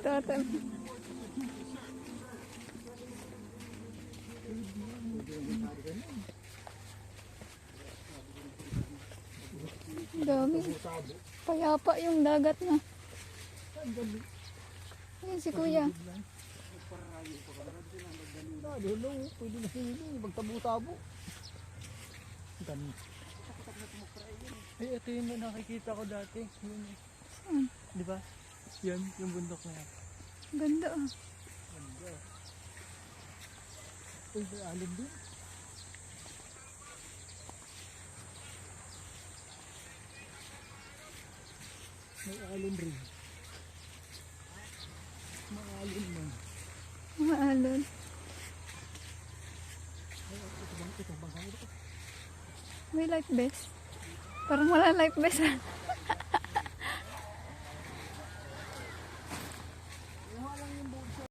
Tatal. Dami. Payapa yung dagat na. Ayan si kuya. Dulo, pwede na sila magtabo-tabo. Dami. Ay, ito yung nakikita ko dati. Yun. Saan? Di ba? Yan, yung bundok na yan. Ganda ah. Ganda. Uy, may alin din. May alin rin. May alin man. Maalon. Ito bang hangin? May life vest. Parang wala life vest ah.